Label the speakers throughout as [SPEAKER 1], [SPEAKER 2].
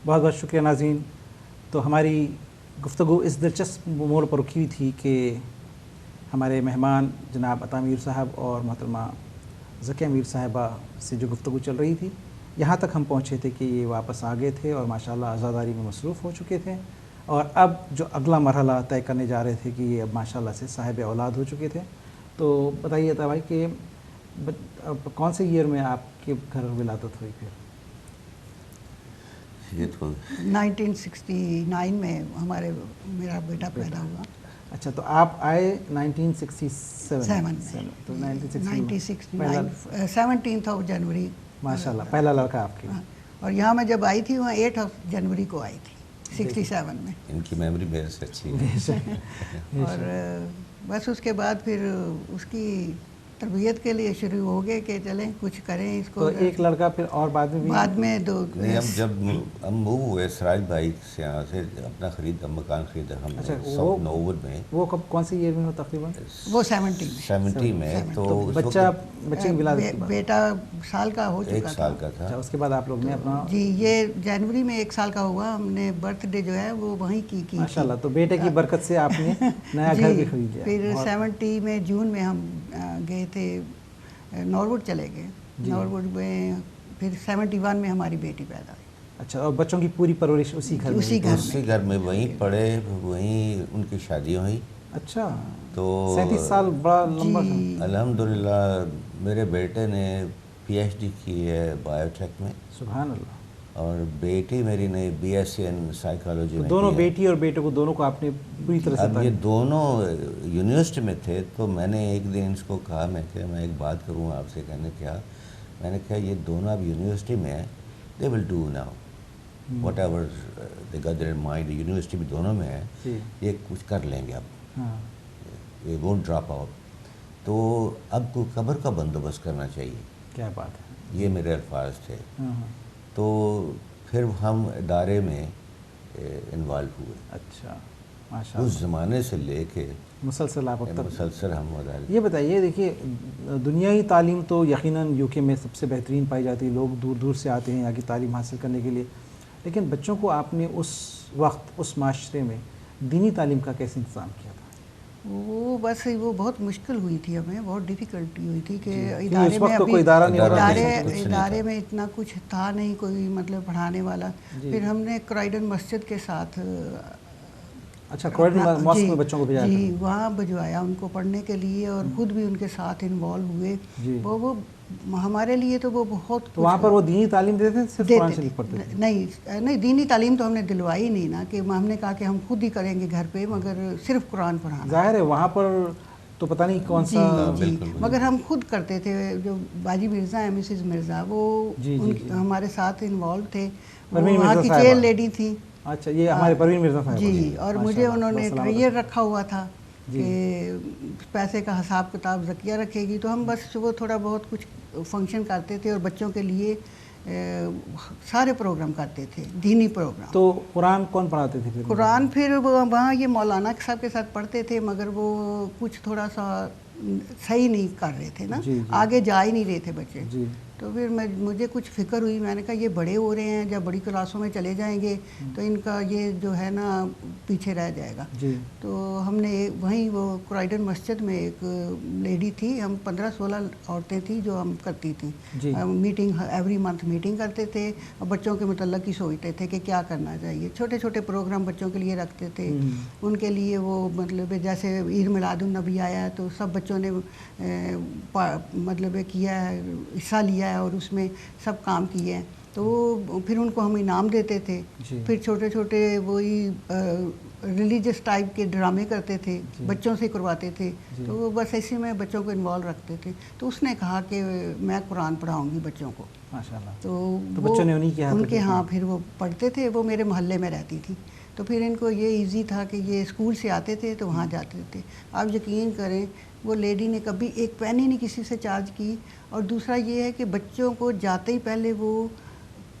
[SPEAKER 1] بہت بہت شکریہ ناظرین. تو ہماری گفتگو اس دلچسپ موڑ پر رکی ہوئی تھی کہ ہمارے مہمان جناب عطا میر صاحب اور محترمہ ذکیہ میر صاحبہ سے جو گفتگو چل رہی تھی، یہاں تک ہم پہنچے تھے کہ یہ واپس آ گئے تھے اور ماشاءاللہ عزاداری میں مصروف ہو چکے تھے، اور اب جو اگلا مرحلہ طے کرنے جا رہے تھے کہ یہ اب ماشاءاللہ سے صاحب اولاد ہو چکے تھے. تو بتائیے عطا بھائی کہ کون سے ایئر میں آپ کے گھر ولادت ہوئی؟ پھر
[SPEAKER 2] یہ تو
[SPEAKER 3] 1969 میں میرا بیٹا پیدا ہوا.
[SPEAKER 1] اچھا، تو آپ آئے 1967 تو
[SPEAKER 3] 1969 17 جنوری
[SPEAKER 1] ماشاءاللہ پہلا لڑکا آپ کی.
[SPEAKER 3] اور یہاں میں جب آئی تھی وہاں 8 جنوری کو آئی تھی 67 میں.
[SPEAKER 2] ان کی میموری میرے سے اچھی ہے.
[SPEAKER 3] اور بس اس کے بعد پھر اس کی تربیت کے لیے شروع ہو گئے کہ چلیں کچھ کریں اس کو.
[SPEAKER 1] تو ایک لڑکا پھر اور بعد میں بھی؟
[SPEAKER 3] بعد میں دو.
[SPEAKER 2] نہیں، ہم جب ہم موو ہوئے سراج بھائی سے یہاں سے اپنا مکان خریدا ہم نے ساؤتھ نوور میں.
[SPEAKER 1] وہ کون سے ایئر میں ہو تقریباً؟
[SPEAKER 3] وہ 70
[SPEAKER 2] میں. تو
[SPEAKER 1] بچہ کی ولادت
[SPEAKER 3] بیٹا سال کا ہو چکا
[SPEAKER 2] 1 سال کا تھا.
[SPEAKER 1] اس کے بعد آپ لوگ نے اپنا
[SPEAKER 3] جی یہ جنوری میں 1 سال کا ہوا. ہم نے برتھ ڈے جو ہے وہ وہیں کی
[SPEAKER 1] ماشاءاللہ. تو بیٹے کی برکت سے آپ نے نیا گھر بھی خرید لیا.
[SPEAKER 3] پھر 70 میں جون میں ہم گئے تھے ناروڈ چلے گئے. ناروڈ میں پھر 71 میں ہماری بیٹی پیدا ہوئی.
[SPEAKER 1] اچھا، اور بچوں کی پوری پرورش اسی
[SPEAKER 2] گھر میں وہیں پڑے، وہیں ان کی شادیاں ہوئی.
[SPEAKER 1] اچھا،
[SPEAKER 2] تو
[SPEAKER 1] 37 سال بڑا لمبا.
[SPEAKER 2] الحمدللہ میرے بیٹے نے PhD کی ہے بایوٹیک میں.
[SPEAKER 1] سبحان اللہ.
[SPEAKER 2] اور بیٹی میری نے BSc ان سائیکالوجی میں.
[SPEAKER 1] دونوں بیٹی اور بیٹے کو دونوں کو آپ نے پوری طرح سے.
[SPEAKER 2] اب یہ دونوں یونیورسٹی میں تھے تو میں نے ایک دن اس کو کہا، میں کہ میں ایک بات کروں آپ سے. میں نے کہا یہ دونوں اب یونیورسٹی میں ہیں، they will do now whatever they get their mind. University بھی دونوں میں ہے، یہ کچھ کر لیں گے اب، یہ وونٹ ڈراپ آؤٹ. تو اب کو قبر کا بندوبست کرنا چاہیے.
[SPEAKER 1] کیا بات ہے.
[SPEAKER 2] یہ میرے الفاظ تھے. تو پھر ہم ادارے میں انوالو ہوئے.
[SPEAKER 1] اچھا، ماشاء اللہ.
[SPEAKER 2] اس زمانے سے لے کے
[SPEAKER 1] مسلسل آپ اب تک
[SPEAKER 2] مسلسل ہم ادارے.
[SPEAKER 1] یہ بتائیے، دیکھیے دنیائی تعلیم تو یقیناً UK میں سب سے بہترین پائی جاتی ہے. لوگ دور دور سے آتے ہیں یہاں کی تعلیم حاصل کرنے کے لیے، لیکن بچوں کو آپ نے اس وقت اس معاشرے میں دینی تعلیم کا کیسے انتظام کیا تھا؟
[SPEAKER 3] وہ بس وہ بہت مشکل ہوئی تھی، ہمیں بہت ڈیفیکلٹی ہوئی تھی کہ ادارے میں اتنا کچھ تھا نہیں کوئی مطلب پڑھانے والا. پھر ہم نے کرائڈن مسجد کے ساتھ
[SPEAKER 1] اچھا کرائڈن ماسک میں بچوں کو بھیجا
[SPEAKER 3] جی وہاں بھجوایا ان کو پڑھنے کے لیے، اور خود بھی ان کے ساتھ انوالو ہوئے. وہ ہمارے لیے تو وہ بہت.
[SPEAKER 1] وہاں پر وہ دینی تعلیم دیتے تھے صرف قرآن شریف پڑھتے تھے؟
[SPEAKER 3] نہیں دینی تعلیم تو ہم نے دلوائی نہیں نا، کہ ہم نے کہا کہ ہم خود ہی کریں گے گھر پہ، مگر صرف قرآن پڑھانا.
[SPEAKER 1] ظاہر ہے وہاں پر تو پتہ نہیں کون سا.
[SPEAKER 3] جی مگر ہم خود کرتے تھے. جو باجی مرزا ہیں مسز مرزا، وہ ہمارے ساتھ انوالو تھے. وہاں کی چیئر لیڈی تھی.
[SPEAKER 1] اچھا، یہ ہمارے پروین مرزا صاحب.
[SPEAKER 3] جی، اور مجھے انہوں نے ٹریئر رکھا ہوا تھا کہ پیسے کا حساب کتاب ذکیہ رکھے گی. تو ہم بس وہ تھوڑا بہت کچھ فنکشن کرتے تھے اور بچوں کے لیے سارے پروگرام کرتے تھے، دینی پروگرام.
[SPEAKER 1] تو قرآن کون پڑھاتے تھے؟
[SPEAKER 3] قرآن پھر وہاں یہ مولانا صاحب کے ساتھ پڑھتے تھے، مگر وہ کچھ تھوڑا سا صحیح نہیں کر رہے تھے نا، آگے جا ہی نہیں رہے تھے بچے. تو پھر مجھے کچھ فکر ہوئی. میں نے کہا یہ بڑے ہو رہے ہیں، جب بڑی کلاسوں میں چلے جائیں گے تو ان کا یہ جو ہے نا پیچھے رہ جائے گا. تو ہم نے وہیں وہ کرائڈن مسجد میں ایک لیڈی تھی، ہم 15-16 عورتیں تھیں جو ہم کرتی تھیں میٹنگ. ایوری منتھ میٹنگ کرتے تھے اور بچوں کے متعلق ہی سوچتے تھے کہ کیا کرنا چاہیے. چھوٹے چھوٹے پروگرام بچوں کے لیے رکھتے تھے. ان کے لیے وہ مطلب جیسے عید میلاد النبی آیا ہے تو سب بچوں نے مطلب کیا ہے، حصہ لیا ہے اور اس میں سب کام کیے ہیں. تو پھر ان کو ہم انعام دیتے تھے. پھر چھوٹے چھوٹے وہی ریلیجس ٹائپ کے ڈرامے کرتے تھے، بچوں سے کرواتے تھے. تو وہ بس اسی میں بچوں کو انوالو رکھتے تھے. تو اس نے کہا کہ میں قرآن پڑھاؤں گی بچوں کو. تو
[SPEAKER 1] بچوں نے
[SPEAKER 3] ان کے ہاں پھر وہ پڑھتے تھے. وہ میرے محلے میں رہتی تھی. تو پھر ان کو یہ ایزی تھا کہ یہ اسکول سے آتے تھے تو وہاں جاتے تھے. آپ یقین کریں وہ لیڈی نے کبھی ایک پینی نہیں کسی سے چارج کی. اور دوسرا یہ ہے کہ بچوں کو جاتے ہی پہلے وہ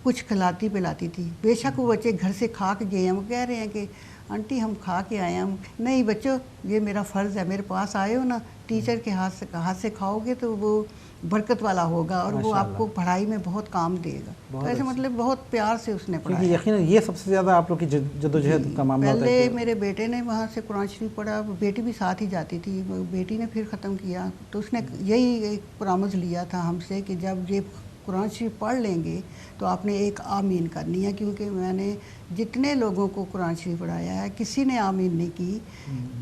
[SPEAKER 3] کچھ کھلاتی پلاتی تھی. بے شک وہ بچے گھر سے کھا کے گئے ہیں. وہ کہہ رہے ہیں کہ آنٹی ہم کھا کے آئے ہیں. ہم نہیں بچوں یہ میرا فرض ہے, میرے پاس آئے ہو نا ٹیچر کے ہاتھ سے کھاؤ گے تو وہ برکت والا ہوگا اور وہ آپ کو پڑھائی میں بہت کام دے گا. تو ایسے مطلب بہت پیار سے اس نے پڑھایا.
[SPEAKER 1] یقیناً یہ سب سے زیادہ آپ لوگ کی جدوجہد کا معاملہ ہوتا ہے.
[SPEAKER 3] پہلے میرے بیٹے نے وہاں سے قرآن شریف پڑھا, بیٹی بھی ساتھ ہی جاتی تھی, بیٹی نے پھر ختم کیا. تو اس نے یہی ایک پرامز لیا تھا ہم سے کہ جب یہ قرآن شریف پڑھ لیں گے تو آپ نے ایک آمین کرنی ہے, کیونکہ میں نے جتنے لوگوں کو قرآن شریف پڑھایا ہے کسی نے آمین نہیں کی.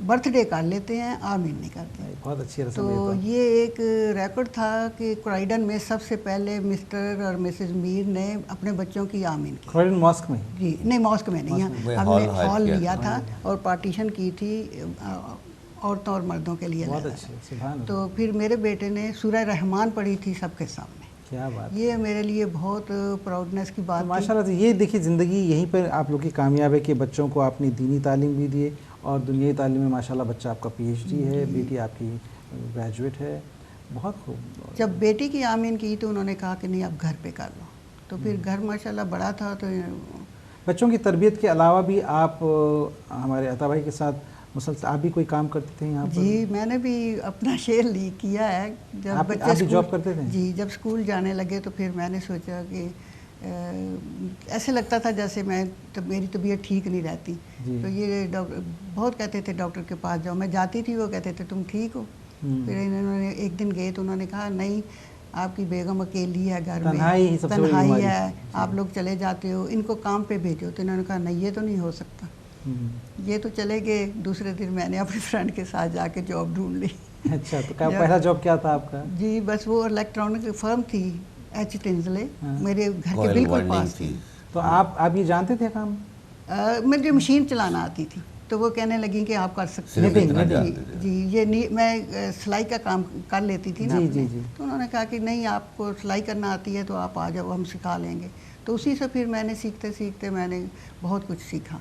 [SPEAKER 3] برتھ ڈے کر لیتے ہیں, آمین نہیں کرتے.
[SPEAKER 1] بہت اچھی رسم.
[SPEAKER 3] تو یہ ایک ریکارڈ تھا کہ کرائیڈن میں سب سے پہلے مسٹر اور مسز میر نے اپنے بچوں کی آمین کی.
[SPEAKER 1] کرائیڈن ماسک میں؟
[SPEAKER 3] جی نہیں ماسک میں نہیں, ہم نے ہال لیا تھا اور پارٹیشن کی تھی عورتوں اور مردوں کے لیے.
[SPEAKER 1] بہت اچھے.
[SPEAKER 3] تو پھر میرے بیٹے نے سورہ رحمان پڑھی تھی سب کے سامنے.
[SPEAKER 1] کیا بات.
[SPEAKER 3] یہ میرے لیے بہت پراؤڈنیس کی بات.
[SPEAKER 1] ماشاء اللہ. یہ دیکھیے زندگی یہیں پر آپ لوگ کی کامیاب ہے کہ بچوں کو آپ نے دینی تعلیم بھی دیے اور دنیائی تعلیم میں ماشاء اللہ بچہ آپ کا پی ایچ ڈی ہے, بیٹی آپ کی گریجویٹ ہے. بہت خوب.
[SPEAKER 3] جب بیٹی کی آمین کی تو انہوں نے کہا کہ نہیں اب گھر پہ کر لو, تو پھر گھر ماشاء اللہ بڑا تھا. تو
[SPEAKER 1] بچوں کی تربیت کے علاوہ بھی آپ ہمارے عطا بھائی کے ساتھ مسلسل آپ بھی کوئی کام کرتے تھے یہاں پر؟
[SPEAKER 3] جی میں نے بھی اپنا شعر کیا ہے. جب
[SPEAKER 1] بچے جاب کرتے تھے؟
[SPEAKER 3] جی جب اسکول جانے لگے تو پھر میں نے سوچا کہ ایسے لگتا تھا جیسے میری طبیعت ٹھیک نہیں رہتی. تو یہ بہت کہتے تھے ڈاکٹر کے پاس جاؤ, میں جاتی تھی, وہ کہتے تھے تم ٹھیک ہو. پھر انہوں نے ایک دن گئے تو انہوں نے کہا نہیں آپ کی بیگم اکیلی ہے گھر میں, تنہائی ہے, آپ لوگ چلے جاتے ہو, ان کو کام پہ بھیجو. تو انہوں نے کہا نہیں یہ تو نہیں ہو سکتا. یہ تو چلے گئے. دوسرے دن میں نے اپنے فرینڈ کے ساتھ جا کے جاب ڈھونڈ لی.
[SPEAKER 1] اچھا, تو پہلا جاب کیا تھا آپ کا؟
[SPEAKER 3] جی بس وہ الیکٹرانک فرم تھی ایچ ٹنزلے, میرے گھر کے بالکل پاس تھی.
[SPEAKER 1] تو آپ یہ جانتے تھے کام؟
[SPEAKER 3] مجھے مشین چلانا آتی تھی. تو وہ کہنے لگیں کہ آپ کر سکتے ہیں. جی یہ میں سلائی کا کام کر لیتی تھی نا. تو انہوں نے کہا کہ نہیں آپ کو سلائی کرنا آتی ہے تو آپ آ جاؤ, ہم سکھا لیں گے. تو اسی سے پھر میں نے سیکھتے سیکھتے میں نے بہت کچھ سیکھا.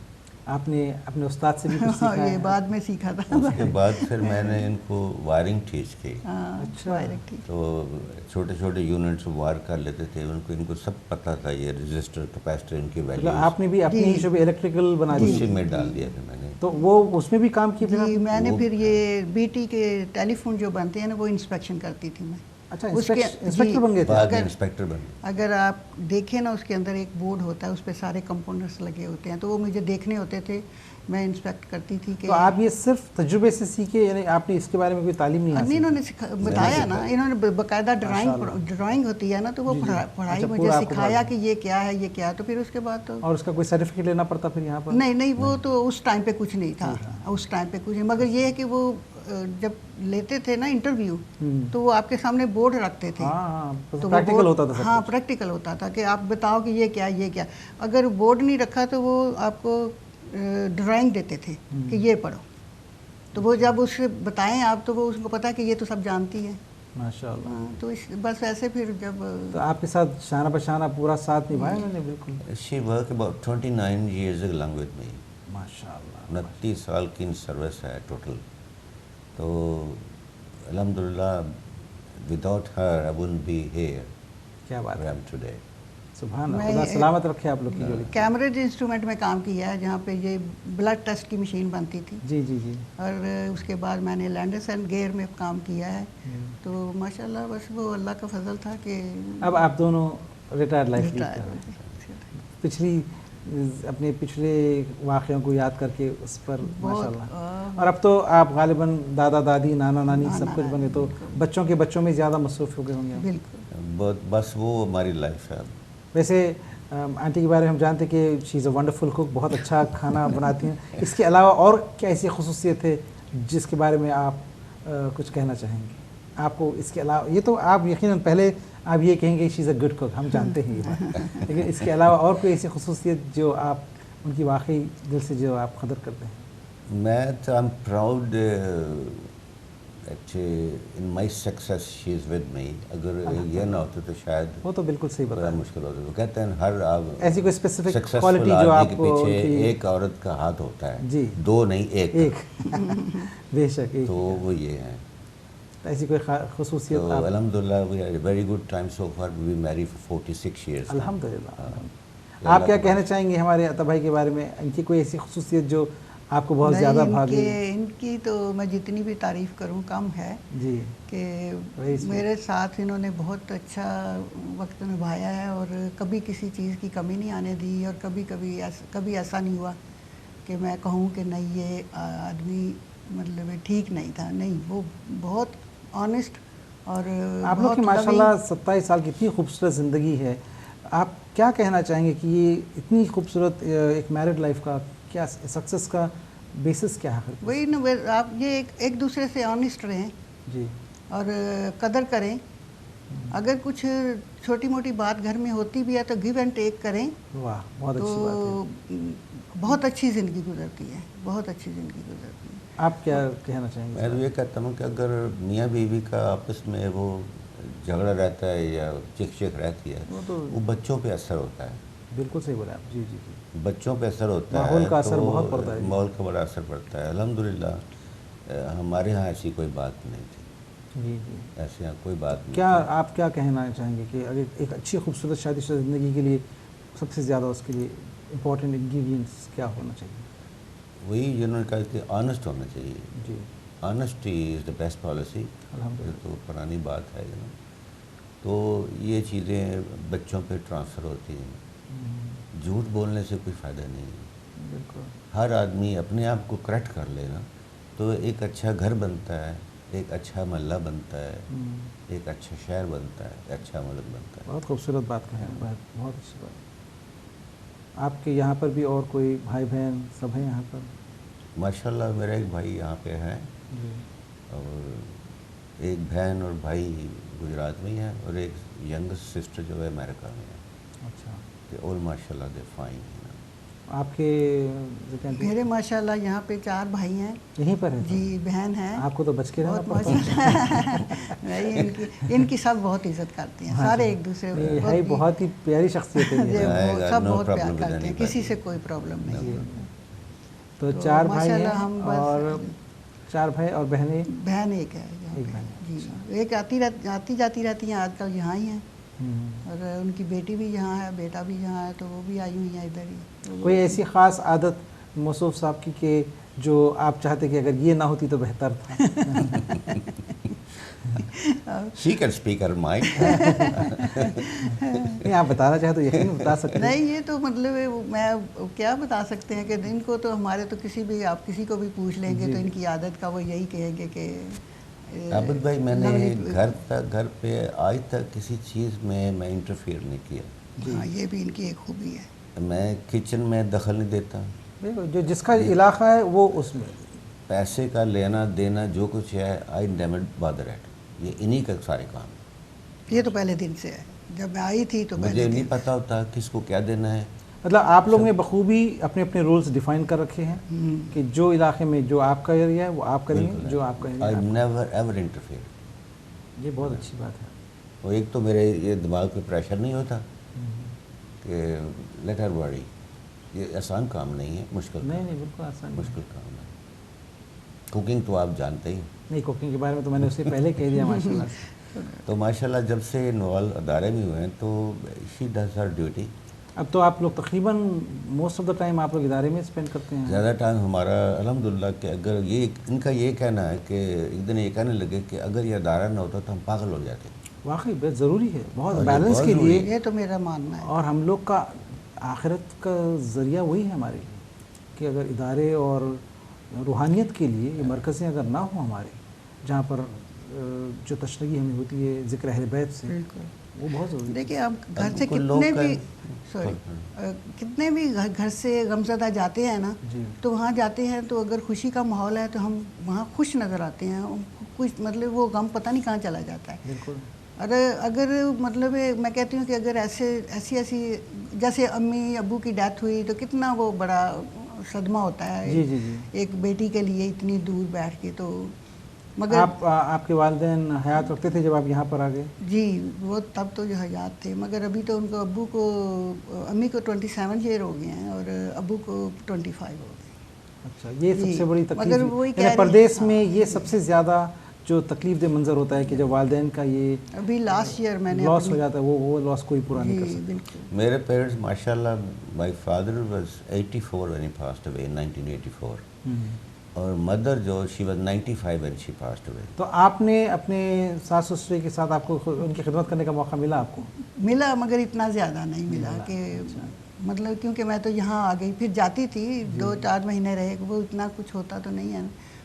[SPEAKER 1] آپ نے اپنے استاد سے بھی کچھ سیکھا؟
[SPEAKER 3] یہ بعد میں سیکھا تھا.
[SPEAKER 2] اس کے بعد پھر میں نے ان کو وائرنگ ٹیچ کی.
[SPEAKER 1] اچھا.
[SPEAKER 2] تو چھوٹے چھوٹے یونٹس وائر کر لیتے تھے, ان کو سب پتہ تھا یہ رجسٹر کیپیسٹر ان کی ویلیوز.
[SPEAKER 1] آپ نے بھی اپنی جو بھی الیکٹریکل بنا دی
[SPEAKER 2] اسی میں ڈال دیا پھر میں نے.
[SPEAKER 1] تو وہ اس میں بھی کام کیا؟
[SPEAKER 3] جی میں نے پھر یہ بی ٹی کے ٹیلی فون جو بنتے ہیں نا وہ انسپیکشن کرتی تھی میں.
[SPEAKER 1] اچھا انسپیکٹر بن گئے تھے؟
[SPEAKER 2] بعد میں انسپیکٹر بن گئے.
[SPEAKER 3] اگر آپ دیکھیں نا اس کے اندر ایک بورڈ ہوتا ہے, اس پہ سارے کمپوننٹس لگے ہوتے ہیں, تو وہ مجھے دیکھنے ہوتے تھے, میں انسپیکٹ کرتی تھی. کہ
[SPEAKER 1] تو آپ یہ صرف تجربے سے سیکھے, یعنی آپ نے اس کے بارے میں کوئی تعلیم نہیں حاصل؟
[SPEAKER 3] نہیں, انہوں نے بتایا نا, انہوں نے باقاعدہ ڈرائنگ ہوتی ہے نا, تو وہ پڑھائی مجھے سکھایا کہ یہ کیا ہے یہ کیا ہے. تو پھر اس کے بعد تو.
[SPEAKER 1] اور اس کا کوئی سرٹیفکیٹ لینا پڑتا پھر یہاں پر؟
[SPEAKER 3] نہیں وہ تو اس ٹائم پہ کچھ نہیں تھا, اس ٹائم پہ کچھ نہیں. مگر یہ ہے کہ وہ جب لیتے تھے نا انٹرویو تو وہ آپ کے سامنے بورڈ رکھتے تھے.
[SPEAKER 1] پریکٹیکل ہوتا تھا.
[SPEAKER 3] ہاں پریکٹیکل ہوتا تھا کہ آپ بتاؤ کہ یہ کیا یہ کیا. اگر بورڈ نہیں رکھا تو وہ آپ کو ڈرائنگ دیتے تھے کہ یہ پڑھو. تو وہ جب اس سے بتائیں آپ تو وہ اس کو پتا کہ یہ تو سب جانتی ہے.
[SPEAKER 1] ماشاء اللہ.
[SPEAKER 3] تو بس ایسے پھر جب.
[SPEAKER 1] تو آپ کے ساتھ شانہ بشانہ پورا ساتھ نبھایا انہوں نے؟ بالکل.
[SPEAKER 2] She worked about 29 years along with me.
[SPEAKER 1] ماشاء اللہ.
[SPEAKER 2] 29 سال کی سروس ہے ٹوٹل. تو الحمدللہ without her I wouldn't be here.
[SPEAKER 1] کیا بات ہے.
[SPEAKER 2] ٹوڈے.
[SPEAKER 1] سبحان اللہ, خدا سلامت رکھے آپ لوگ کی جوڑی.
[SPEAKER 3] کیمبرج انسٹرومنٹ میں کام کیا ہے جہاں پہ یہ بلڈ ٹیسٹ کی مشین بنتی تھی.
[SPEAKER 1] جی.
[SPEAKER 3] اور اس کے بعد میں نے لینڈس اینڈ گیئر میں کام کیا ہے. تو ماشاء اللہ بس وہ اللہ کا فضل تھا کہ
[SPEAKER 1] اب آپ دونوں ریٹائرڈ لائف لیڈ کر رہے ہیں. پچھلی اپنے پچھلے واقعوں کو یاد کر کے اس پر ماشاء اللہ. اور اب تو آپ غالباً دادا دادی نانا نانی سب کچھ بنے, تو بچوں کے بچوں میں زیادہ مصروف ہو گئے ہوں گے.
[SPEAKER 3] بالکل.
[SPEAKER 2] بس وہ ہماری لائف ہے.
[SPEAKER 1] ویسے آنٹی کے بارے میں ہم جانتے ہیں کہ شی از اے ونڈرفل کوک, بہت اچھا کھانا بناتی ہیں. اس کے علاوہ اور کیا ایسی خصوصیت ہے جس کے بارے میں آپ کچھ کہنا چاہیں گے؟ آپ کو اس کے علاوہ, یہ تو آپ یقیناً پہلے آپ یہ کہیں گے شی از اے گڈ کوک, ہم جانتے ہیں یہ بات, لیکن اس کے علاوہ اور کوئی ایسی خصوصیت جو آپ ان کی واقعی دل سے جو آپ قدر کرتے ہیں؟
[SPEAKER 2] میں تو I am proud in my success she is with me. اگر یہ نہ ہوتے تو شاید
[SPEAKER 1] وہ تو بالکل صحیح بتا,
[SPEAKER 2] مشکل ہوتا. تو کہتے ہیں ہر
[SPEAKER 1] ایسی کوئی اسپیسیفک
[SPEAKER 2] سکسیسفل
[SPEAKER 1] کوالٹی جو آپ
[SPEAKER 2] کے پیچھے ایک عورت کا ہاتھ ہوتا ہے.
[SPEAKER 1] جی.
[SPEAKER 2] 2 نہیں, ایک.
[SPEAKER 1] بے شک.
[SPEAKER 2] تو وہ یہ ہے.
[SPEAKER 1] ایسی کوئی خصوصیت؟
[SPEAKER 2] تو الحمدللہ we had a very good time so far. We marry for 46 years.
[SPEAKER 1] الحمدللہ. آپ کیا کہنا چاہیں گے ہمارے عطا بھائی کے بارے میں؟ ان کی کوئی ایسی خصوصیت جو آپ کو بہت زیادہ بھاگے.
[SPEAKER 3] ان کی تو میں جتنی بھی تعریف کروں کم ہے
[SPEAKER 1] جی
[SPEAKER 3] کہ میرے ساتھ انہوں نے بہت اچھا وقت نبھایا ہے اور کبھی کسی چیز کی کمی نہیں آنے دی اور کبھی ایسا نہیں ہوا کہ میں کہوں کہ نہیں یہ آدمی مطلب ٹھیک نہیں تھا. نہیں، وہ بہت آنیسٹ اور
[SPEAKER 1] آپ لوگ کی ماشاء اللہ 27 سال کی اتنی خوبصورت زندگی ہے. آپ کیا کہنا چاہیں گے کہ یہ اتنی خوبصورت ایک میرڈ لائف کا کیا سکسیس کا بیسس کیا ہے؟
[SPEAKER 3] وہی نا، آپ یہ ایک دوسرے سے آنیسٹ رہیں
[SPEAKER 1] جی
[SPEAKER 3] اور قدر کریں. اگر کچھ چھوٹی موٹی بات گھر میں ہوتی بھی ہے تو گیو اینڈ ٹیک کریں.
[SPEAKER 1] واہ، بہت اچھی بات ہے.
[SPEAKER 3] بہت اچھی زندگی گزرتی ہے، بہت اچھی زندگی گزرتی ہے.
[SPEAKER 1] آپ کیا کہنا چاہیں گے؟
[SPEAKER 2] میں تو یہ کہتا ہوں کہ اگر میاں بیوی کا آپس میں وہ جھگڑا رہتا ہے یا چک رہتی ہے وہ بچوں پہ اثر ہوتا ہے.
[SPEAKER 1] بالکل صحیح بولا آپ. جی جی جی،
[SPEAKER 2] بچوں پہ اثر ہوتا ہے،
[SPEAKER 1] ماحول کا اثر بہت پڑتا ہے.
[SPEAKER 2] ماحول کا بڑا اثر پڑتا ہے. الحمدللہ ہمارے ہاں ایسی کوئی بات نہیں تھی.
[SPEAKER 1] جی جی،
[SPEAKER 2] ایسے یہاں کوئی بات نہیں.
[SPEAKER 1] کیا آپ کیا کہنا چاہیں گے کہ اگر ایک اچھی خوبصورت شادی شدہ زندگی کے لیے سب سے زیادہ اس کے لیے امپورٹنٹ انگریڈینٹس کیا ہونا چاہیے؟
[SPEAKER 2] وہی جنہوں نے کہا کہ آنیسٹ ہونا چاہیے.
[SPEAKER 1] جی،
[SPEAKER 2] honesty is the best policy. یہ تو پرانی بات ہے نا. تو یہ چیزیں بچوں پہ ٹرانسفر ہوتی ہیں. جھوٹ بولنے سے کوئی فائدہ نہیں ہے.
[SPEAKER 1] بالکل.
[SPEAKER 2] ہر آدمی اپنے آپ کو کریکٹ کر لے نا تو ایک اچھا گھر بنتا ہے، ایک اچھا محلہ بنتا ہے، ایک اچھا شہر بنتا ہے، ایک اچھا ملک بنتا ہے.
[SPEAKER 1] بہت خوبصورت بات کہیں، بہت اچھی بات. آپ کے یہاں پر بھی اور کوئی بھائی بہن سب ہیں یہاں پر؟
[SPEAKER 2] ماشاءاللہ میرا ایک بھائی یہاں پہ ہے اور ایک بہن اور بھائی گجرات میں ہی ہیں اور ایک ینگسٹ سسٹر جو ہے امریکہ میں ہے.
[SPEAKER 1] اچھا.
[SPEAKER 2] اور ماشاءاللہ دے فائن ہیں.
[SPEAKER 1] آپ کے
[SPEAKER 3] میرے ماشاءاللہ یہاں پہ 4 بھائی ہیں.
[SPEAKER 1] یہیں پر ہیں؟
[SPEAKER 3] جی، بہن ہے.
[SPEAKER 1] آپ کو تو بچ کے رہنا پڑتا
[SPEAKER 3] ہے. ان کی سب بہت عزت کرتے ہیں سارے ایک دوسرے.
[SPEAKER 1] بہت ہی پیاری شخصیت ہے.
[SPEAKER 3] سب بہت پیار کرتے ہیں، کسی سے کوئی پرابلم نہیں ہے.
[SPEAKER 1] تو 4 بھائی ہیں اور 4 بھائی اور بہنیں؟
[SPEAKER 3] بہن ایک ہے. جی، ایک آتی جاتی رہتی ہیں، آج کل یہاں ہی ہیں. اور ان کی بیٹی بھی یہاں ہے، بیٹا بھی یہاں ہے، تو وہ بھی آئی ہوئی ہیں ادھر ہی.
[SPEAKER 1] کوئی ایسی خاص عادت موصوف صاحب کی کہ جو آپ چاہتے کہ اگر یہ نہ ہوتی تو بہتر تھا؟
[SPEAKER 2] She can speak her mind.
[SPEAKER 1] نہیں، آپ بتانا چاہیں تو یقین بتا سکتے ہیں.
[SPEAKER 3] نہیں، یہ تو مطلب میں کیا بتا سکتے ہیں کہ ان کو تو ہمارے تو آپ کسی کو بھی پوچھ لیں گے تو ان کی عادت کا وہ یہی کہیں گے کہ
[SPEAKER 2] عابد بھائی میں نے گھر پہ آج تک کسی چیز میں انٹرفیئر نہیں کیا.
[SPEAKER 3] ہاں، یہ بھی ان کی ایک خوبی ہے.
[SPEAKER 2] میں کچن میں دخل نہیں دیتا.
[SPEAKER 1] جو جس کا علاقہ ہے وہ اس میں
[SPEAKER 2] پیسے کا لینا دینا جو کچھ ہے آئی نیور بادر ایٹ. یہ انہی کا سارے کام ہے.
[SPEAKER 3] یہ تو پہلے دن سے ہے. جب میں آئی تھی تو
[SPEAKER 2] مجھے نہیں پتا ہوتا کس کو کیا دینا ہے.
[SPEAKER 1] مطلب آپ لوگ نے بخوبی اپنے اپنے رولز ڈیفائن کر رکھے ہیں کہ جو علاقے میں جو آپ کا ایریا ہے وہ آپ کریں گے، جو آپ کا ایریا ہے.
[SPEAKER 2] I never ever interfere.
[SPEAKER 1] یہ بہت اچھی بات ہے.
[SPEAKER 2] وہ ایک تو میرے یہ دماغ پہ پریشر نہیں ہوتا کہ لیٹ ہر ورری. یہ آسان کام نہیں ہے، مشکل.
[SPEAKER 1] نہیں، بالکل آسان
[SPEAKER 2] مشکل کام ہے. کوکنگ تو آپ جانتے ہی.
[SPEAKER 1] نہیں، کوکنگ کے بارے میں تو میں نے اس سے پہلے کہہ دیا ماشاءاللہ سے.
[SPEAKER 2] تو ماشاءاللہ جب سے انوالو ادارے میں ہوئے ہیں تو شی ڈز ہر ڈیوٹی.
[SPEAKER 1] اب تو آپ لوگ تقریباً موسٹ آف دا ٹائم آپ لوگ ادارے میں اسپینڈ کرتے ہیں؟
[SPEAKER 2] زیادہ ٹائم ہمارا الحمدللہ کہ اگر یہ ان کا یہ کہنا ہے کہ ایک دن یہ کہنے لگے کہ اگر یہ ادارہ نہ ہوتا تو ہم پاگل ہو جاتے.
[SPEAKER 1] واقعی بہت ضروری ہے، بہت بیلنس کے لیے.
[SPEAKER 3] یہ تو میرا ماننا ہے.
[SPEAKER 1] اور ہم لوگ کا آخرت کا ذریعہ وہی ہے ہمارے لیے کہ اگر ادارے اور روحانیت کے لیے یہ مرکزیں اگر نہ ہوں ہمارے، جہاں پر جو تشنگی ہمیں ہوتی ہے ذکر اہل بیت سے، وہ بہت ضروری ہے.
[SPEAKER 3] دیکھیں آپ گھر سے کتنے بھی گھر سے غمزدہ جاتے ہیں نا، تو وہاں جاتے ہیں تو اگر خوشی کا ماحول ہے تو ہم وہاں خوش نظر آتے ہیں. کچھ مطلب وہ غم پتہ نہیں کہاں چلا جاتا ہے.
[SPEAKER 1] بالکل.
[SPEAKER 3] اگر مطلب میں کہتی ہوں کہ اگر ایسی جیسے امی ابو کی ڈیتھ ہوئی تو کتنا وہ بڑا صدمہ ہوتا ہے ایک بیٹی کے لیے اتنی دور بیٹھ کے. تو مگر
[SPEAKER 1] آپ کے والدین حیات رکھتے تھے جب آپ یہاں پر آ گئے؟
[SPEAKER 3] جی، وہ تب تو جو حیات تھے، مگر ابھی تو ان کو ابو کو امی کو 27 ایئر ہو گئے ہیں اور ابو کو 25 ہو گئے.
[SPEAKER 1] اچھا، یہ سب سے بڑی تکلیف ہے پردیس میں. یہ سب سے زیادہ جو تکلیف دہ منظر ہوتا ہے کہ جب والدین کا یہ
[SPEAKER 3] ابھی لاسٹ ایئر میں نے
[SPEAKER 1] لاس ہو جاتا ہے، وہ لاس کوئی پورا نہیں کر سکتا.
[SPEAKER 3] بالکل.
[SPEAKER 2] میرے پیرنٹس ماشاء اللہ، my father was 84 when he passed away in 1984 اور مدر جو she was 95 when she passed away.
[SPEAKER 1] تو آپ نے اپنے ساس سسرے کے ساتھ آپ کو ان کی خدمت کرنے کا موقع ملا آپ کو؟
[SPEAKER 3] ملا، مگر اتنا زیادہ نہیں ملا کہ مطلب کیونکہ میں تو یہاں آ گئی، پھر جاتی تھی 2-4 مہینے رہے، وہ اتنا کچھ ہوتا تو نہیں ہے،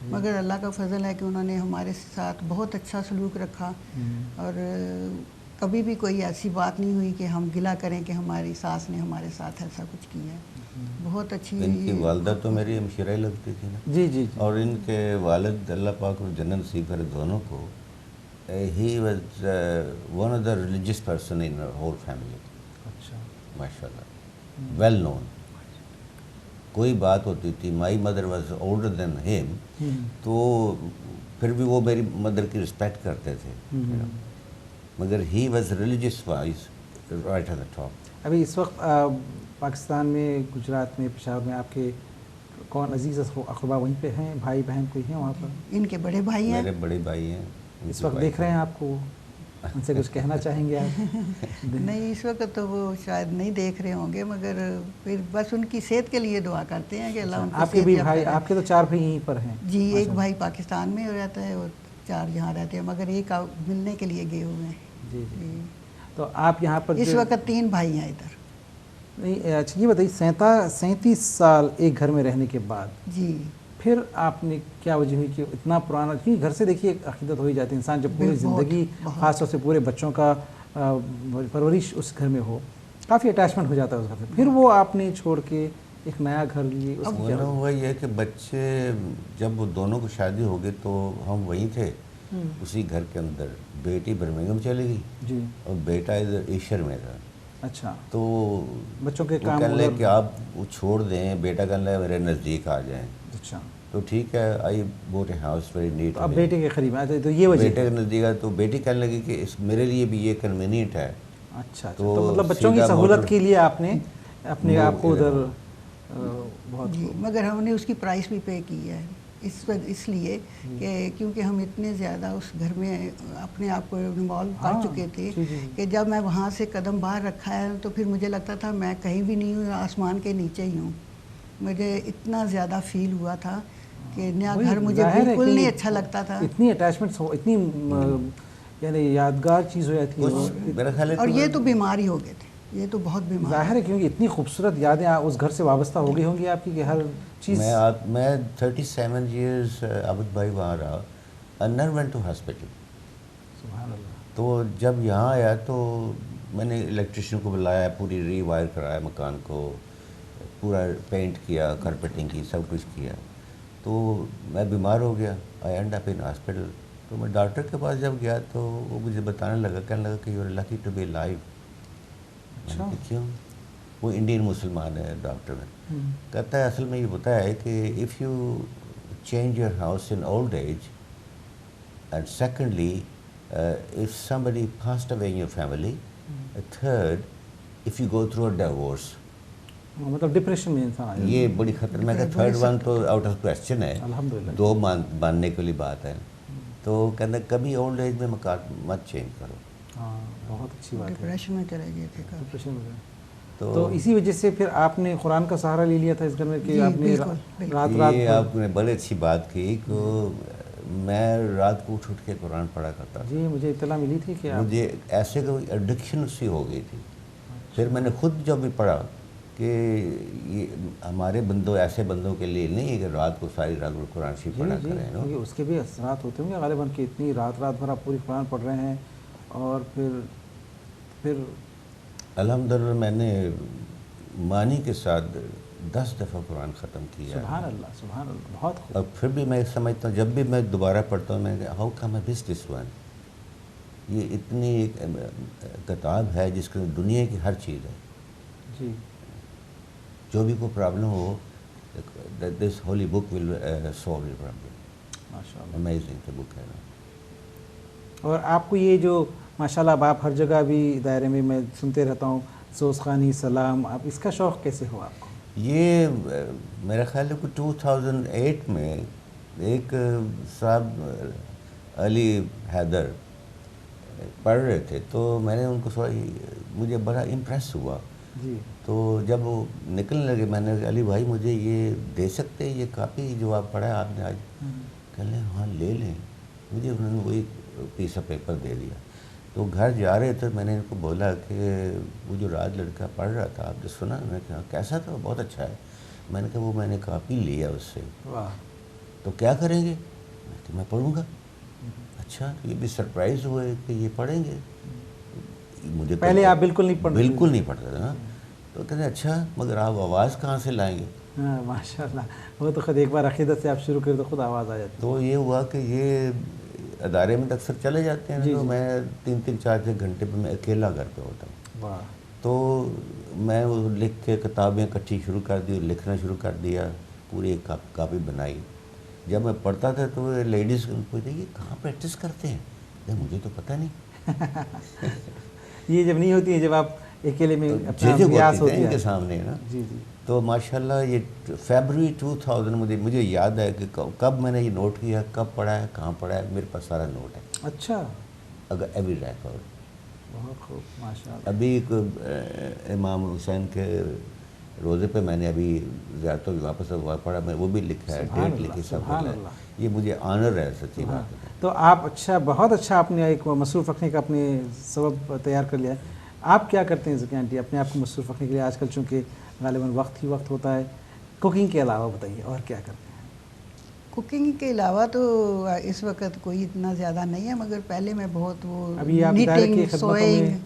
[SPEAKER 3] مگر اللہ کا فضل ہے کہ انہوں نے ہمارے ساتھ بہت اچھا سلوک رکھا اور کبھی بھی کوئی ایسی بات نہیں ہوئی کہ ہم گلہ کریں کہ ہماری ساس نے ہمارے ساتھ ایسا کچھ کیا ہے. بہت اچھی.
[SPEAKER 2] ان کی والدہ تو میری ہمشیرہ ہی لگتی تھی نا.
[SPEAKER 1] جی جی.
[SPEAKER 2] اور ان کے والد اللہ پاک کو جنت نصیب کرے دونوں کو. He was one of the religious person in whole family.
[SPEAKER 1] اچھا
[SPEAKER 2] ماشاء اللہ، ویل نون. کوئی بات ہوتی تھی، my mother was older than ham, تو پھر بھی وہ میری مدر کی رسپیکٹ کرتے تھے، مگر he was religious wise right at the top.
[SPEAKER 1] ابھی اس وقت پاکستان میں، گجرات میں، پشاور میں آپ کے کون عزیز اقربا وہیں پہ ہیں؟ بھائی بہن کوئی ہیں وہاں پر؟
[SPEAKER 3] ان کے بڑے بھائی ہیں.
[SPEAKER 2] میرے بڑے بھائی ہیں.
[SPEAKER 1] اس وقت دیکھ رہے ہیں آپ کو، ان سے کچھ کہنا چاہیں گے آپ؟
[SPEAKER 3] نہیں، اس وقت تو وہ شاید نہیں دیکھ رہے ہوں گے، مگر پھر بس ان کی صحت کے لیے دعا کرتے ہیں کہ اللہ ان کو.
[SPEAKER 1] آپ کے بھی بھائی؟ آپ کے تو 4 بھائی یہیں پر ہیں.
[SPEAKER 3] جی، ایک بھائی پاکستان میں رہتا ہے اور 4 یہاں رہتے ہیں، مگر ایک ملنے کے لیے گئے ہوئے ہیں.
[SPEAKER 1] جی جی. تو آپ یہاں پر
[SPEAKER 3] اس وقت 3 بھائی ہیں ادھر.
[SPEAKER 1] نہیں، اچھا یہ بتائیے 37 سال ایک گھر میں رہنے کے بعد
[SPEAKER 3] جی
[SPEAKER 1] پھر آپ نے کیا وجہ ہوئی کہ اتنا پرانا، کیونکہ گھر سے دیکھیے ایک عقیدت ہو ہی جاتی ہے انسان، جب پوری زندگی خاص طور سے پورے بچوں کا پرورش اس گھر میں ہو، کافی اٹیچمنٹ ہو جاتا ہے اس گھر سے، پھر وہ آپ نے چھوڑ کے ایک نیا گھر لیے.
[SPEAKER 2] ہوا یہ کہ بچے جب دونوں کو شادی ہو گئی تو ہم وہیں تھے اسی گھر کے اندر. بیٹی برمنگھم چلی گئی
[SPEAKER 1] جی
[SPEAKER 2] اور بیٹا ادھر ایشر میں تھا.
[SPEAKER 1] اچھا.
[SPEAKER 2] تو
[SPEAKER 1] بچوں کے کام
[SPEAKER 2] کہنے لگے کہ آپ وہ چھوڑ دیں، بیٹا کہنے لگا میرے نزدیک آ جائیں.
[SPEAKER 1] اچھا.
[SPEAKER 2] تو ٹھیک ہے، I bought a house very neat.
[SPEAKER 1] اب بیٹے کے قریب ہے تو یہ وجہ
[SPEAKER 2] بیٹے کے نزدیک آیا تو بیٹی کہنے لگی کہ میرے لیے بھی یہ کنوینئنٹ ہے.
[SPEAKER 1] اچھا. تو مطلب بچوں کی سہولت کے لیے آپ نے اپنے آپ کو ادھر بہت.
[SPEAKER 3] جی، مگر ہم نے اس کی پرائس بھی پے کی ہے اس لیے کہ کیونکہ ہم اتنے زیادہ اس گھر میں اپنے آپ کو انوالو کر چکے تھے کہ جب میں وہاں سے قدم باہر رکھا ہے تو پھر مجھے لگتا تھا میں کہیں بھی نہیں ہوں، آسمان کے نیچے ہی ہوں. مجھے اتنا زیادہ فیل ہوا تھا کہ نیا گھر مجھے بالکل نہیں اچھا لگتا تھا.
[SPEAKER 1] اتنی اٹیچمنٹس ہو، اتنی یعنی یادگار چیز ہو جاتی ہے.
[SPEAKER 3] اور یہ تو بیماری ہو گئے تھے، یہ تو بہت بیمار
[SPEAKER 1] ظاہر ہے کیونکہ اتنی خوبصورت یادیں اس گھر سے وابستہ ہو گئی ہوں گی آپ کی کہ ہر چیز.
[SPEAKER 2] میں 37 ایئرس عابد بھائی وہاں رہا. I never went to hospital.
[SPEAKER 1] سبحان اللہ.
[SPEAKER 2] تو جب یہاں آیا تو میں نے الیکٹریشین کو بلایا، پوری ری وائر کرایا مکان کو، پورا پینٹ کیا، کارپیٹنگ کی، سب کچھ کیا. تو میں بیمار ہو گیا. I end up in hospital. تو میں ڈاکٹر کے پاس جب گیا تو وہ مجھے بتانے لگا، کہنے لگا کہ you are lucky to be live.
[SPEAKER 1] اچھا.
[SPEAKER 2] کیوں؟ وہ انڈین مسلمان ہے ڈاکٹر ہے. کہتا ہے اصل میں یہ ہوتا ہے کہ if you change your house in old age and secondly if somebody passed away in your family, third if you go through a divorce.
[SPEAKER 1] مطلب ڈپریشن میں انسان آیا.
[SPEAKER 2] یہ بڑی خطرناک ہے. تھرڈ ون تو آؤٹ آف کویسچن ہے،
[SPEAKER 1] الحمدللہ.
[SPEAKER 2] 2 ماننے کے لیے بات ہے. تو کہنا کبھی اولڈ ایج میں مکان مت چینج کرو.
[SPEAKER 1] ہاں بہت اچھی بات ہے.
[SPEAKER 3] ڈپریشن میں چلے گئے تھے.
[SPEAKER 1] ڈپریشن میں. تو اسی وجہ سے پھر آپ نے قرآن کا سہارا لے لیا تھا اس گھر میں کہ آپ نے رات
[SPEAKER 2] یہ آپ نے بڑی اچھی بات کی کہ میں رات کو اٹھ کے قرآن پڑھا کرتا تھا.
[SPEAKER 1] جی مجھے اطلاع ملی تھی کہ
[SPEAKER 2] مجھے ایسے کوئی ایڈکشن سی ہو گئی تھی. پھر میں نے خود جب بھی پڑھا کہ یہ ہمارے بندوں، ایسے بندوں کے لیے نہیں ہے کہ رات کو ساری رات قرآن شریف پڑھا کریں.
[SPEAKER 1] کیونکہ اس کے بھی اثرات ہوتے ہوں گے غالباً کہ اتنی رات بھر آپ پوری قرآن پڑھ رہے ہیں. اور پھر
[SPEAKER 2] الحمدللہ میں نے معنی کے ساتھ 10 دفعہ قرآن ختم کیا.
[SPEAKER 1] سبحان اللہ سبحان اللہ. بہت خوب.
[SPEAKER 2] اور پھر بھی میں سمجھتا ہوں جب بھی میں دوبارہ پڑھتا ہوں میں how come I miss this one. یہ اتنی ایک کتاب ہے جس کے دنیا کی ہر چیز ہے.
[SPEAKER 1] جی.
[SPEAKER 2] جو بھی کوئی پرابلم ہو this holy book will solve your problem.
[SPEAKER 1] ماشاء اللہ.
[SPEAKER 2] امیزنگ بک ہے.
[SPEAKER 1] اور آپ کو یہ جو ماشاء اللہ آپ ہر جگہ بھی دائرے میں سنتے رہتا ہوں سوزخانی سلام، آپ اس کا شوق کیسے ہوا آپ کو؟
[SPEAKER 2] یہ میرا خیال ہے کہ 2008 میں ایک صاحب علی حیدر پڑھ رہے تھے، تو میں نے ان کو مجھے بڑا امپریس ہوا.
[SPEAKER 1] جی.
[SPEAKER 2] تو جب وہ نکلنے لگے میں نے کہا علی بھائی مجھے یہ دے سکتے ہیں یہ کاپی جو آپ پڑھا ہے آپ نے آج؟ کہنے لیں ہاں لے لیں. مجھے انہوں نے وہی پیس آف پیپر دے دیا. تو گھر جا رہے تھے میں نے ان کو بولا کہ وہ جو رات لڑکا پڑھ رہا تھا آپ نے سنا؟ میں نے کہا کیسا تھا؟ بہت اچھا ہے. میں نے کہا وہ میں نے کاپی لیا اس سے. تو کیا کریں گے؟ میں پڑھوں گا. اچھا. تو یہ بھی سرپرائز ہوئے کہ یہ پڑھیں گے. مجھے
[SPEAKER 1] پہلے آپ بالکل نہیں پڑھتے؟
[SPEAKER 2] بالکل نہیں پڑھتے تھے نا. تو کہتے اچھا مگر آپ آواز کہاں سے لائیں گے؟
[SPEAKER 1] ہاں ماشاء اللہ. وہ تو خود ایک بار عقیدت سے آپ شروع کریں تو خود آواز آ جاتی.
[SPEAKER 2] تو یہ ہوا کہ یہ ادارے میں اکثر چلے جاتے ہیں. تو میں 3-3 4-6 گھنٹے پہ میں اکیلا گھر پہ ہوتا ہوں. تو میں وہ لکھ کے کتابیں اکٹھی شروع کر دی، لکھنا شروع کر دیا. پوری ایک کاپی بنائی. جب میں پڑھتا تھا تو لیڈیز پوچھتے یہ کہاں پریکٹس کرتے ہیں؟ مجھے تو پتہ نہیں.
[SPEAKER 1] یہ جب نہیں ہوتی ہے جب آپ اکیلے میں اپنا ریاض ہوتی ہے
[SPEAKER 2] ان کے سامنے نا.
[SPEAKER 1] جی جی.
[SPEAKER 2] تو ماشاءاللہ یہ فیبروری 2000 مجھے یاد ہے کہ کب میں نے یہ نوٹ کیا، کب پڑھا ہے، کہاں پڑھا ہے. میرے پاس سارا نوٹ ہے.
[SPEAKER 1] اچھا.
[SPEAKER 2] اگر ایوری ریکارڈ.
[SPEAKER 1] بہت خوب ماشاء اللہ.
[SPEAKER 2] ابھی امام حسین کے روزے پہ میں نے ابھی زیارتوں کی واپس پڑھا، میں وہ بھی لکھا ہے، ڈیٹ لکھی، سب ہے. یہ مجھے آنر ہے سچی بات ہے.
[SPEAKER 1] تو آپ اچھا بہت اچھا آپ نے ایک مصروف رکھنے کا اپنے سبب تیار کر لیا ہے. آپ کیا کرتے ہیں ذکیہ آنٹی اپنے آپ کو مصروف رکھنے کے لیے آج کل، چونکہ غالباً وقت ہی وقت ہوتا ہے؟ کوکنگ کے علاوہ بتائیے اور کیا کرتے ہیں؟
[SPEAKER 3] کوکنگ کے علاوہ تو اس وقت کوئی اتنا زیادہ نہیں ہے، مگر پہلے میں بہت وہ
[SPEAKER 1] ابھی آپ ادارے کی
[SPEAKER 3] نیٹنگ،
[SPEAKER 1] خدمتوں میں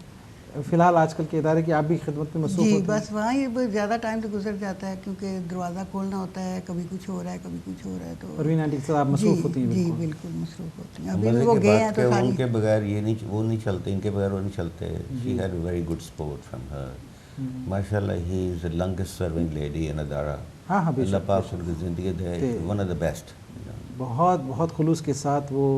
[SPEAKER 1] فی الحال آج کل کے ادارے کی آپ بھی خدمت میں مصروف ہوتے ہیں؟
[SPEAKER 3] جی بس وہاں ہی زیادہ ٹائم تو گزر جاتا ہے کیونکہ دروازہ کھولنا ہوتا ہے، کبھی کچھ ہو رہا ہے کبھی کچھ ہو رہا ہے. تو
[SPEAKER 1] پروین آنٹی کے ساتھ آپ مصروف ہوتی ہیں؟
[SPEAKER 3] جی بالکل مصروف ہوتی ہیں. ابھی وہ گئے ہیں تو
[SPEAKER 2] ان کے بغیر یہ نہیں، وہ نہیں چلتے، ان کے بغیر وہ نہیں چلتے. She had a very good support from her. ماشاء اللہ ہی از the longest serving lady in ادارہ.
[SPEAKER 1] ہاں ہاں
[SPEAKER 2] اللہ پاک ان کی زندگی دے. One of the best.
[SPEAKER 1] بہت بہت خلوص کے ساتھ وہ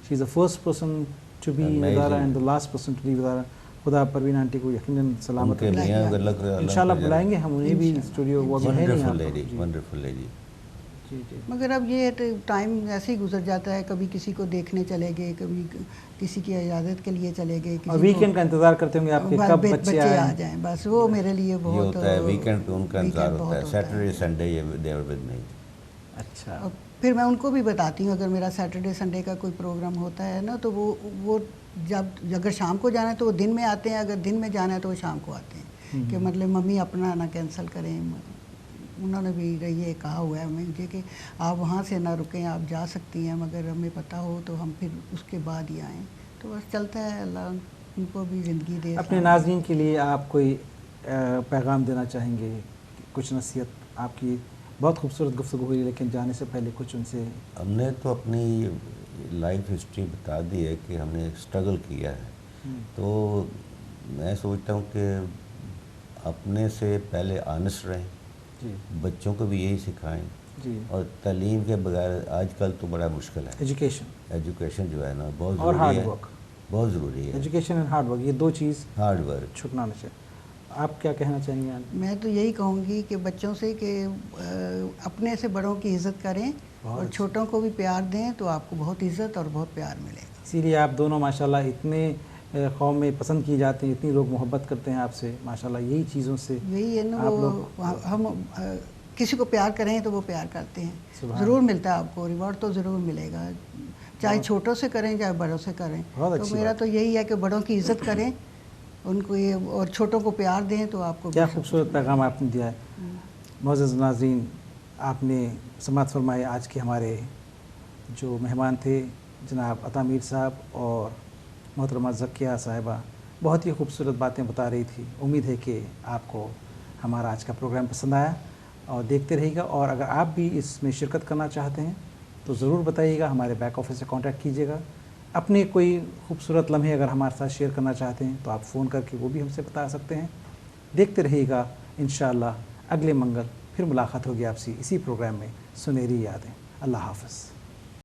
[SPEAKER 1] she is the first person to be in ادارہ and the last person to leave ادارہ. خدا پروین آنٹی کو یقیناً سلامت رکھے. انشاءاللہ بلائیں گے ہم انہیں بھی اسٹوڈیو. وہ ہے نہیں
[SPEAKER 2] ونڈرفل لیڈی.
[SPEAKER 3] مگر اب یہ ٹائم ایسے ہی گزر جاتا ہے، کبھی کسی کو دیکھنے چلے گئے، کبھی کسی کی عیادت کے لیے چلے گئے.
[SPEAKER 1] اور ویکینڈ کا انتظار کرتے ہوں گے آپ کے کب بچے
[SPEAKER 3] آ جائیں. بس وہ میرے لیے بہت
[SPEAKER 2] ہوتا ہے. ویکینڈ پہ ان کا انتظار ہوتا ہے. Saturday Sunday they are with me.
[SPEAKER 1] اچھا.
[SPEAKER 3] پھر میں ان کو بھی بتاتی ہوں اگر میرا سیٹرڈے سنڈے کا کوئی پروگرام ہوتا ہے نا تو وہ جب اگر شام کو جانا ہے تو وہ دن میں آتے ہیں، اگر دن میں جانا ہے تو وہ شام کو آتے ہیں کہ مطلب ممی اپنا نہ کینسل کریں. انہوں نے بھی یہ کہا ہوا ہے مجھے کہ آپ وہاں سے نہ رکیں، آپ جا سکتی ہیں مگر ہمیں پتہ ہو تو ہم پھر اس کے بعد ہی آئیں. تو بس چلتا ہے. اللہ ان کو بھی زندگی دے.
[SPEAKER 1] اپنے ناظرین کے لیے آپ کوئی پیغام دینا چاہیں گے؟ کچھ نصیحت. آپ کی بہت خوبصورت گفتگو ہوئی لیکن جانے سے پہلے کچھ ان سے.
[SPEAKER 2] ہم نے تو اپنی لائف ہسٹری بتا دی ہے کہ ہم نے اسٹرگل کیا ہے. تو میں سوچتا ہوں کہ اپنے سے پہلے آنسٹ رہیں. بچوں کو بھی یہی سکھائیں. اور تعلیم کے بغیر آج کل تو بڑا مشکل ہے. ایجوکیشن جو ہے نا بہت ضروری ہے. بہت ضروری ہے.
[SPEAKER 1] ایجوکیشن اینڈ ہارڈ ورک، یہ دو چیز
[SPEAKER 2] ہارڈ ورک
[SPEAKER 1] چھٹنا نہ چاہیے. آپ کیا کہنا چاہیں گے؟
[SPEAKER 3] میں تو یہی کہوں گی کہ بچوں سے کہ اپنے سے بڑوں کی عزت کریں اور چھوٹوں کو بھی پیار دیں تو آپ کو بہت عزت اور بہت پیار ملے گا.
[SPEAKER 1] اسی لیے آپ دونوں ماشاءاللہ اتنے قوم میں پسند کی جاتے ہیں، اتنی لوگ محبت کرتے ہیں آپ سے ماشاءاللہ. یہی چیزوں سے
[SPEAKER 3] یہی ہے نا، ہم کسی کو پیار کریں تو وہ پیار کرتے ہیں. ضرور ملتا ہے آپ کو ریوارڈ، تو ضرور ملے گا، چاہے چھوٹوں سے کریں چاہے بڑوں سے کریں. تو میرا تو یہی ہے کہ بڑوں کی عزت کریں ان کو اور چھوٹوں کو پیار دیں تو آپ کو.
[SPEAKER 1] کیا خوبصورت پیغام آپ نے دیا ہے. معزز ناظرین، آپ نے سماعت فرمائے آج کے ہمارے جو مہمان تھے جناب عطا میر صاحب اور محترمہ ذکیہ صاحبہ. بہت ہی خوبصورت باتیں بتا رہی تھی. امید ہے کہ آپ کو ہمارا آج کا پروگرام پسند آیا اور دیکھتے رہیے گا. اور اگر آپ بھی اس میں شرکت کرنا چاہتے ہیں تو ضرور بتائیے گا، ہمارے بیک آفس سے کانٹیکٹ کیجیے گا. اپنے کوئی خوبصورت لمحے اگر ہمارے ساتھ شیئر کرنا چاہتے ہیں تو آپ فون کر کے وہ بھی ہم سے بتا سکتے ہیں. دیکھتے رہیے گا. انشاءاللہ اگلے منگل پھر ملاقات ہوگی آپ سے اسی پروگرام میں سنہری یادیں. اللہ حافظ.